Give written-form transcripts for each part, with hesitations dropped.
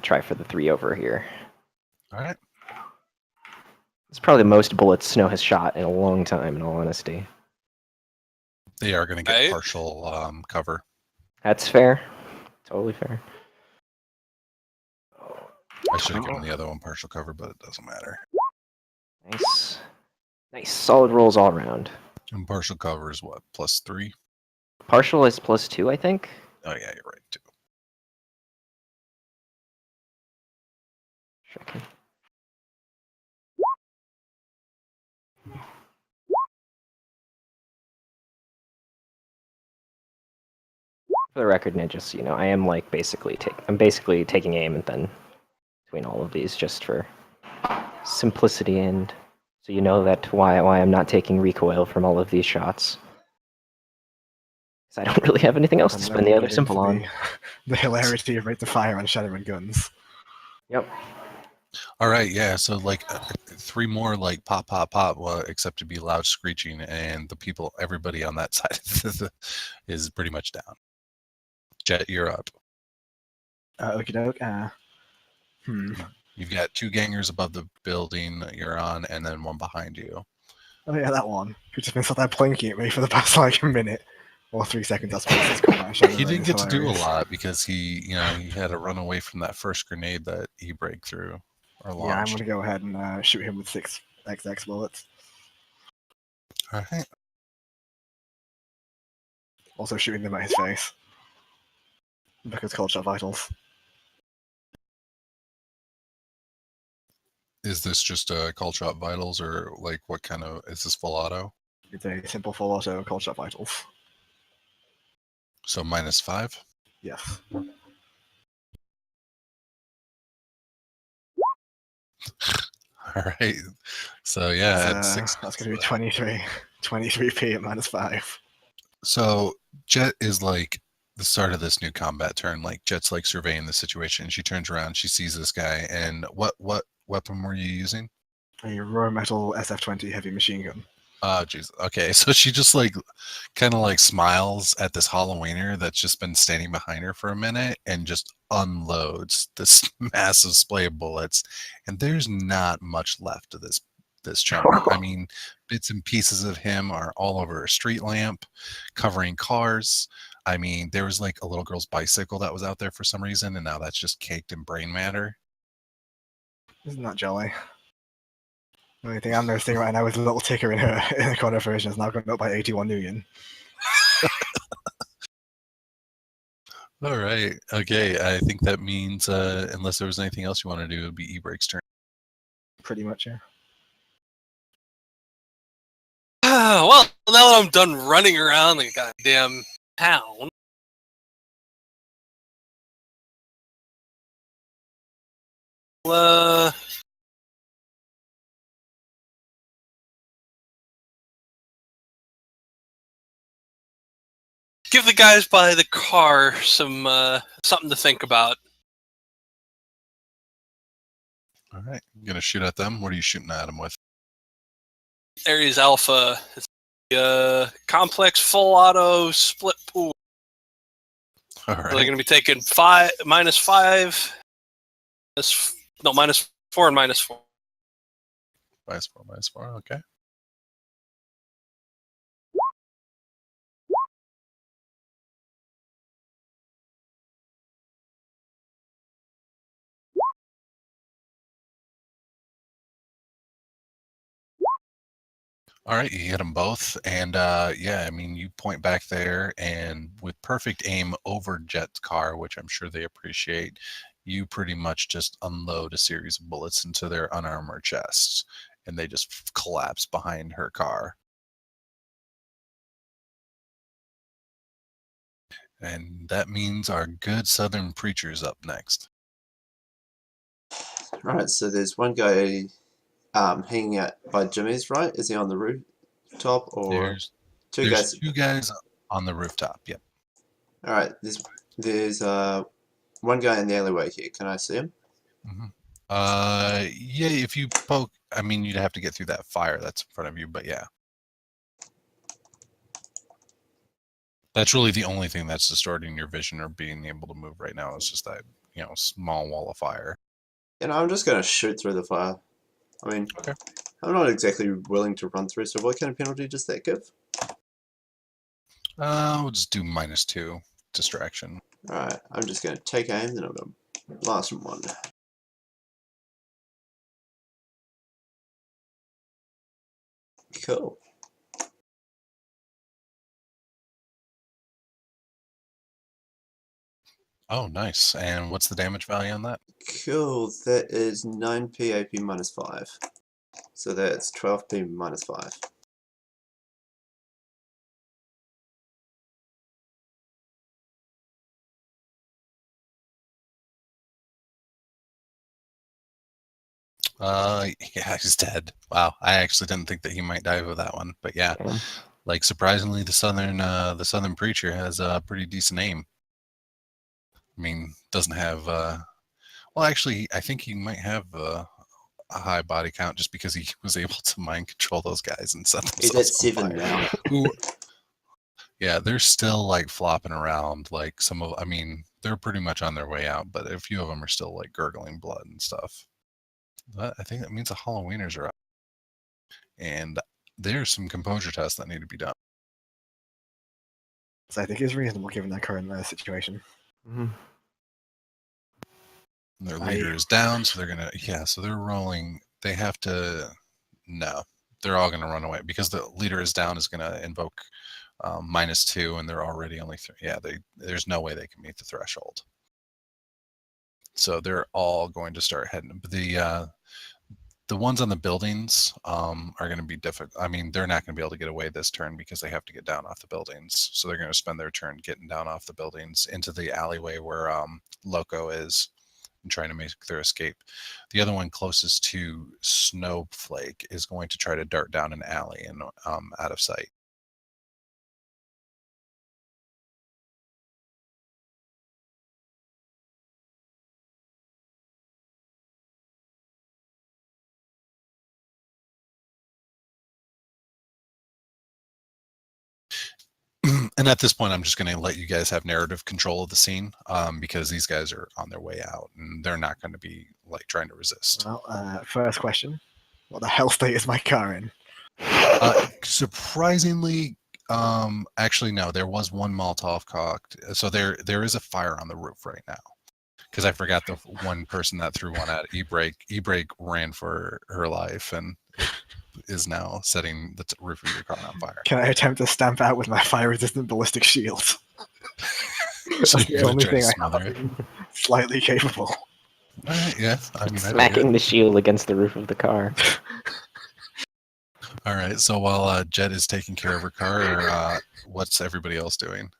Try for the 3 over here. All right. It's probably the most bullets Snow has shot in a long time, in all honesty. They are going to get partial cover. That's fair. Totally fair. I should have given the other one partial cover, but it doesn't matter. Nice. Nice. Solid rolls all around. And partial cover is what? +3? Partial is +2, I think. Oh, yeah, you're right, too. Checking. For the record, Ninjas, you know, I am like basically taking aim and then between all of these just for simplicity, and so you know that why I'm not taking recoil from all of these shots. Because I don't really have anything else to spend the other simple on. The hilarity of rate to fire on Shadowrun guns. Yep. All right, yeah. So like 3 more like pop, pop, pop. Well, except to be loud screeching, and everybody on that side is pretty much down. Jet, you're up. Okie doke. You've got 2 gangers above the building that you're on, and then 1 behind you. Oh yeah, that one. Who's just been sat there blinking at me for the past like a minute or 3 seconds. I suppose. He didn't get to do a lot because he had to run away from that first grenade that he break through or launched. Yeah, I'm gonna go ahead and shoot him with 6xx bullets. All right. Also shooting them at his face because cold shot vitals. Is this just a cold shot vitals, or like what kind of, is this full auto? It's a simple full auto cold shot vitals. So -5? Yes. All right. So yeah, at 6. That's going to be 23p at -5. So Jet is like the start of this new combat turn. Like Jet's like surveying the situation. She turns around, she sees this guy, and what weapon were you using? A raw metal SF-20 heavy machine gun. Oh, jeez. Okay, so she just like kind of like smiles at this Halloweener that's just been standing behind her for a minute and just unloads this massive splay of bullets. And there's not much left of this chunk. I mean, bits and pieces of him are all over a street lamp, covering cars. I mean, there was like a little girl's bicycle that was out there for some reason, and now that's just caked in brain matter. Isn't that jolly? The only thing I'm noticing right now is a little ticker in the corner version is now going up by 81 million. All right. Okay. I think that means, unless there was anything else you want to do, it would be E-Break's turn. Pretty much, yeah. Well, now that I'm done running around the goddamn town, give the guys by the car some something to think about. All right. You're going to shoot at them? What are you shooting at them with? Ares Alpha. It's the complex full auto split pool. All right. They're going to be taking -5, -4 and -4. -4, okay. All right, you hit them both, and yeah, I mean, you point back there, and with perfect aim over Jet's car, which I'm sure they appreciate, you pretty much just unload a series of bullets into their unarmored chests, and they just collapse behind her car. And that means our good Southern preacher's up next. Right, so there's one guy hanging out by Jimmy's, right? Is he on the rooftop, or There's two guys on the rooftop? Yep. All right, there's one guy in the alleyway here. Can I see him? Mm-hmm. Yeah, if you poke, I mean, you'd have to get through that fire that's in front of you, but yeah. That's really the only thing that's distorting your vision or being able to move right now. Is just that, small wall of fire. And I'm just going to shoot through the fire. I mean, Okay. I'm not exactly willing to run through, so what kind of penalty does that give? We'll just do -2 distraction. Alright, I'm just going to take aim, then I'm going to blast from one. Cool. Oh, nice. And what's the damage value on that? Cool, that is 9p AP minus 5. So that's 12p minus 5. Yeah, he's dead. Wow, I actually didn't think that he might die with that one, but yeah, Damn. like surprisingly, the southern preacher has a pretty decent aim. I mean, doesn't have well, actually, I think he might have a high body count just because he was able to mind control those guys and set He's at themselves on 7 fire. now. Who, yeah, they're still like flopping around. Like I mean, they're pretty much on their way out, but a few of them are still like gurgling blood and stuff. But I think that means the Halloweeners are up. And there's some composure tests that need to be done. So I think it's reasonable given their current situation. Mhm. Their leader is down, so so they're rolling. They have to, no, they're all going to run away because the leader is down is going to invoke -2, and they're already only there's no way they can meet the threshold. So they're all going to start heading. The ones on the buildings are going to be difficult. I mean, they're not going to be able to get away this turn because they have to get down off the buildings. So they're going to spend their turn getting down off the buildings into the alleyway where Loco is and trying to make their escape. The other one closest to Snowflake is going to try to dart down an alley and out of sight. And at this point, I'm just going to let you guys have narrative control of the scene because these guys are on their way out and they're not going to be like trying to resist. Well, first question: what the hell state is my car in? Surprisingly, actually no, there was one Molotov cocked, so there is a fire on the roof right now. Because I forgot the one person that threw one at E-Brake ran for her life and is now setting the roof of your car on fire. Can I attempt to stamp out with my fire-resistant ballistic shield? That's So the you're gonna only try to thing I smother have it? slightly capable. Yeah, I mean, Smacking the shield against the roof of the car. All right, so while Jet is taking care of her car, what's everybody else doing?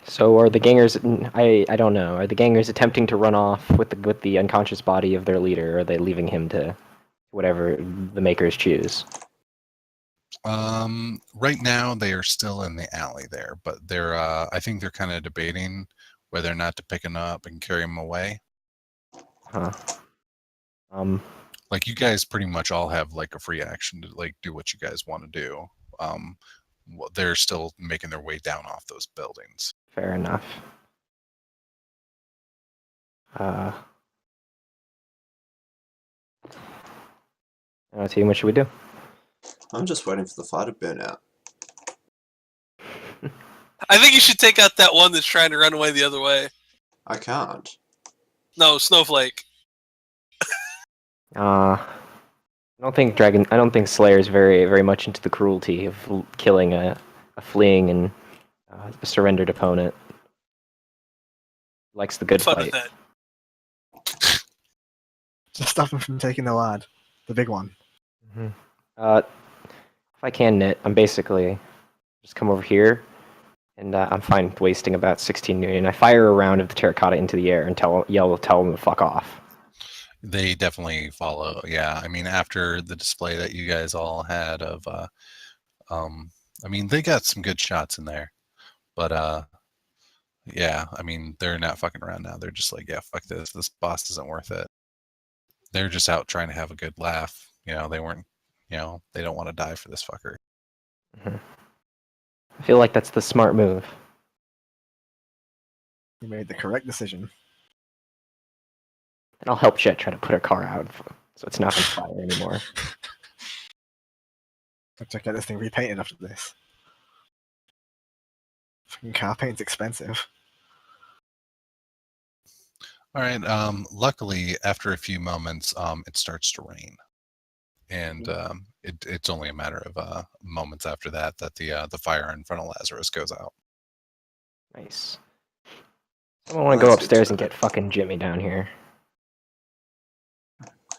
So are the gangers? I don't know. Are the gangers attempting to run off with the unconscious body of their leader? Or are they leaving him to whatever the makers choose? Right now they are still in the alley there, but they're I think they're kind of debating whether or not to pick him up and carry him away. Huh. Like you guys pretty much all have like a free action to like do what you guys want to do. They're still making their way down off those buildings. Fair enough. Team, what should we do? I'm just waiting for the fire to burn out. I think you should take out that one that's trying to run away the other way. I can't. No, Snowflake. I don't think Slayer's very much into the cruelty of killing a fleeing and a surrendered opponent. Likes the good Fun fight. with that. Just stop him from taking the lad, the big one. Mm-hmm. If I can knit, I'm basically just come over here, and I'm fine with wasting about 16 million. I fire a round of the terracotta into the air and tell them to fuck off. They definitely follow. Yeah, I mean, after the display that you guys all had of, I mean, they got some good shots in there, but yeah, I mean, they're not fucking around now. They're just like, yeah, fuck this. This boss isn't worth it. They're just out trying to have a good laugh. They weren't, they don't want to die for this fucker. Mm-hmm. I feel like that's the smart move. You made the correct decision. And I'll help Jet try to put her car out so it's not on fire anymore. Have to get this thing repainted after this. Fucking car paint's expensive. All right. Luckily, after a few moments, it starts to rain, and it's only a matter of moments after that the fire in front of Lazarus goes out. Nice. Someone want to go That's good to upstairs and know. get fucking Jimmy down here.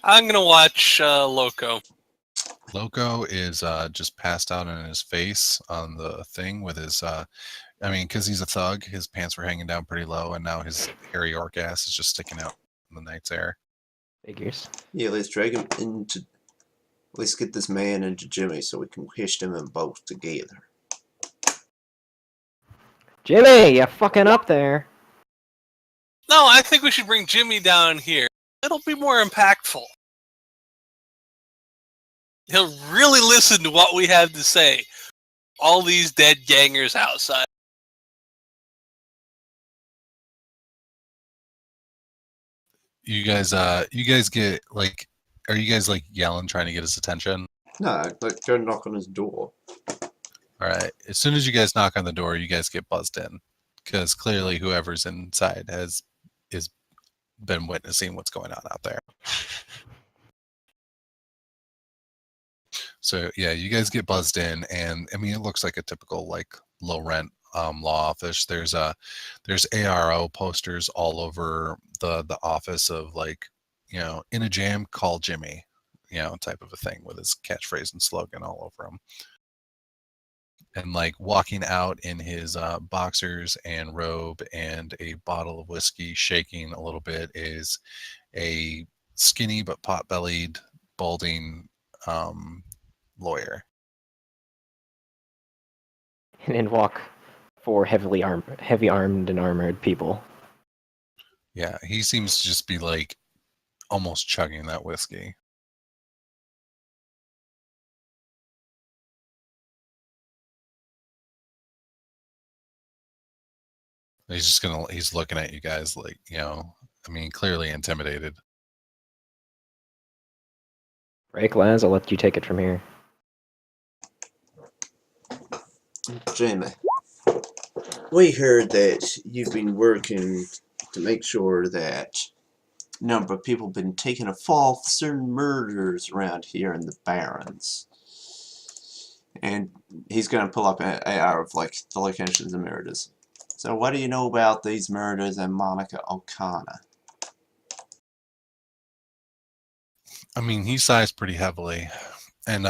I'm gonna watch Loco. Loco is just passed out on his face on the thing with his. I mean, because he's a thug, his pants were hanging down pretty low, and now his hairy orc ass is just sticking out in the night's air. Figures. Yeah, let's drag him into. Let's get this man into Jimmy so we can hitch them in both together. Jimmy, you fucking up there. No, I think we should bring Jimmy down here. It'll be more impactful. He'll really listen to what we have to say. All these dead gangers outside. You guys get like, are you guys like yelling, trying to get his attention? No, like go knock on his door. All right. As soon as you guys knock on the door, you guys get buzzed in, because clearly whoever's inside is been witnessing what's going on out there. So yeah, you guys get buzzed in, and I mean it looks like a typical like low rent law office. There's ARO posters all over the office of like, you know, in a jam, call Jimmy, you know, type of a thing with his catchphrase and slogan all over him. And like walking out in his boxers and robe and a bottle of whiskey, shaking a little bit, is a skinny but pot-bellied, balding lawyer. And then walk 4 heavy armed and armored people. Yeah, he seems to just be like almost chugging that whiskey. He's looking at you guys like, you know, I mean, clearly intimidated. Right, Laz? I'll let you take it from here. Jamie, we heard that you've been working to make sure that a number of people have been taking a fall for certain murders around here in the Barrens. And he's going to pull up an AR of like the locations of murders. So what do you know about these murders and Monica O'Connor? I mean, he sighs pretty heavily, and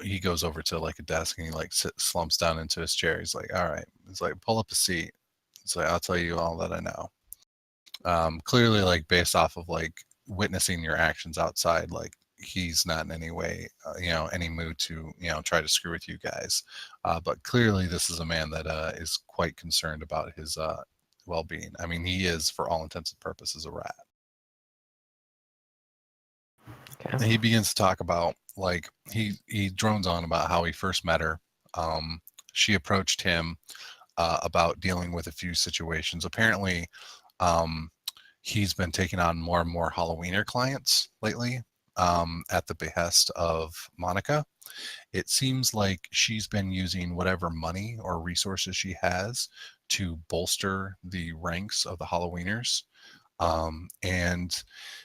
he goes over to like a desk and he like slumps down into his chair. He's like, "All right," he's like, "Pull up a seat." He's like, "I'll tell you all that I know." Clearly, like based off of like witnessing your actions outside, like he's not in any way, you know, any mood to, you know, try to screw with you guys. But clearly, this is a man that is quite concerned about his well-being. I mean, he is, for all intents and purposes, a rat. And Okay. he begins to talk about like he drones on about how he first met her. She approached him about dealing with a few situations. Apparently, he's been taking on more and more Halloweener clients lately at the behest of Monica. It seems like she's been using whatever money or resources she has to bolster the ranks of the Halloweeners. And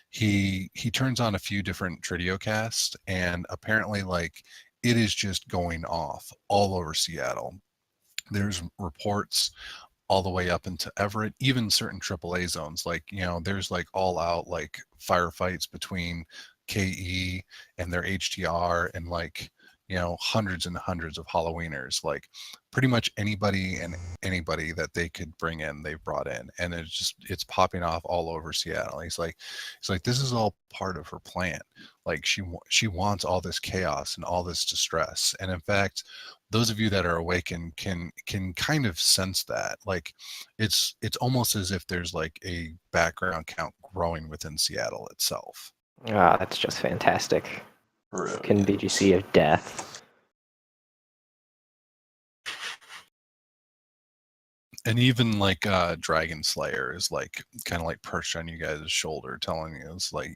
he turns on a few different Tridiocast, and apparently like it is just going off all over Seattle. There's reports all the way up into Everett, even certain AAA zones. Like, you know, there's like all out like firefights between KE and their HTR and like, you know, hundreds and hundreds of Halloweeners. Like pretty much anybody and anybody that they could bring in, they've brought in. And it's popping off all over Seattle. He's like, this is all part of her plan. Like she wants all this chaos and all this distress. And in fact, those of you that are awakened can kind of sense that. Like it's almost as if there's like a background count growing within Seattle itself. Ah, that's just fantastic. Brilliant. Can BGC of death. And even like Dragon Slayer is like kind of like perched on you guys' shoulder, telling you it's like